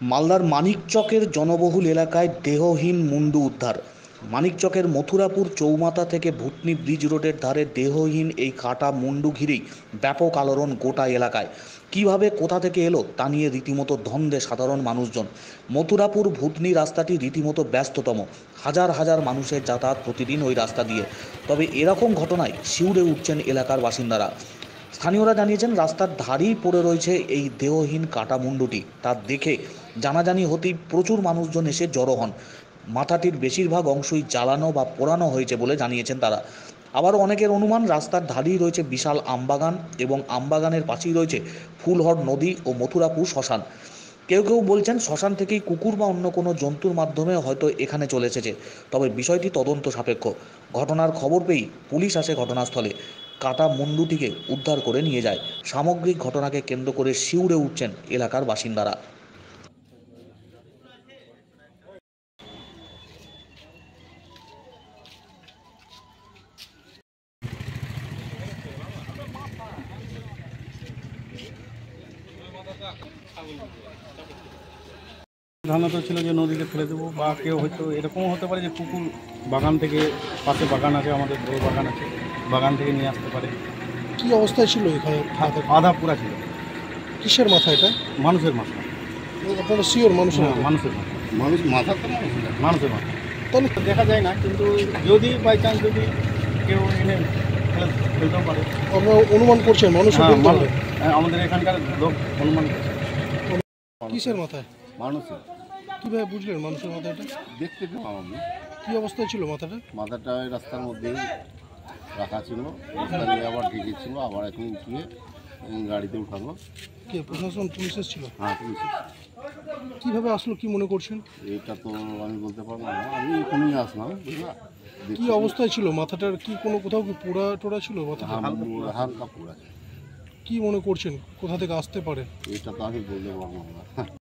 মালদার মানিকচকের জনবহুল এলাকায় দেহহীন মুন্ডু উদ্ধার। মানিকচকের মথুরাপুর চৌমাথা থেকে ভুটনি ব্রিজ রোডের ধারে দেহহীন এই কাটা মুন্ডু ঘিরেই ব্যাপক আলোড়ন গোটা এলাকায়। কিভাবে কোথা থেকে এলো তা নিয়ে রীতিমতো দ্বন্দ্বে সাধারণ মানুষজন। মথুরাপুর ভুটনি রাস্তাটি রীতিমতো ব্যস্ততম, হাজার হাজার মানুষের যাতায়াত প্রতিদিন ওই রাস্তা দিয়ে। তবে এরকম ঘটনায় শিউরে উঠছেন এলাকার বাসিন্দারা। স্থানীয়রা জানিয়েছেন, রাস্তার ধারেই পড়ে রয়েছে এই দেহহীন কাটা মুন্ডুটি। তা দেখে জানাজানি হতেই প্রচুর মানুষজন এসে জড়ো হন। মাথাটির বেশিরভাগ অংশই জ্বালানো বা পোড়ানো হয়েছে বলে জানিয়েছেন তারা। আবার অনেকের অনুমান, রাস্তার ধারেই রয়েছে বিশাল আমবাগান এবং আমবাগানের পাশেই রয়েছে ফুলহর নদী ও মথুরাপুর শ্মশান। কেউ কেউ বলছেন শ্মশান থেকেই কুকুর বা অন্য কোনো জন্তুর মাধ্যমে হয়তো এখানে চলে এসেছে। তবে বিষয়টি তদন্ত সাপেক্ষ। ঘটনার খবর পেয়েই পুলিশ আসে ঘটনাস্থলে, কাটা মুন্ডুটিকে উদ্ধার করে নিয়ে যায়। সামগ্রিক ঘটনাকে কেন্দ্র করে শিউরে উঠছেন এলাকার বাসিন্দারা। ধারণা তো ছিল যে নদীতে ফেলে দেবো, বা কেউ হয়তো এরকমও হতে পারে যে কুকুর বাগান থেকে, পাশে বাগান আছে, আমাদের বড় বাগান আছে, বাগান থেকে নিয়ে আসতে পারে। কি অবস্থায় ছিল এখানে? আধা পুরা ছিল। কিসের মাথা এটা? মানুষের মাথা। আপনারা শিওর মানুষের মাথা? মানুষের মাথা। মানুষ মাথা তো মানুষের মাথা তাহলে দেখা যায় না, কিন্তু যদি বাই চান্স যদি কেউ এনে ফেলতেও পারে। আপনারা অনুমান করছেন মানুষ? আমাদের এখানকার লোক অনুমান করছে। কিসের মাথায়? মানুষের। কিভাবে বুঝলেন মানুষের মাথা এটা? দেখতে পেলাম আমি। কি অবস্থায় ছিল মাথাটা? মাথাটা ওই রাস্তার মধ্যেই রাখা ছিল, রাস্তা নিয়ে আবার ঢেকেছিল, আবার এখন উঠিয়ে গাড়িতে উঠালো। কে প্রশাসন, পুলিশ ছিল? হ্যাঁ, পুলিশ। কিভাবে আসলো, কি মনে করছেন? এটা তো আমি বলতে পারবো না, আমি এখনই আসলাম, বুঝলা। কি অবস্থায় ছিল মাথাটার? কি কোনো কোথাও কি পোড়া টোড়া ছিল মাথাটা? হালকা পুরা। কি মনে করছেন কোথা থেকে আসতে পারে? এটা তো আমি বলতে পারবো না।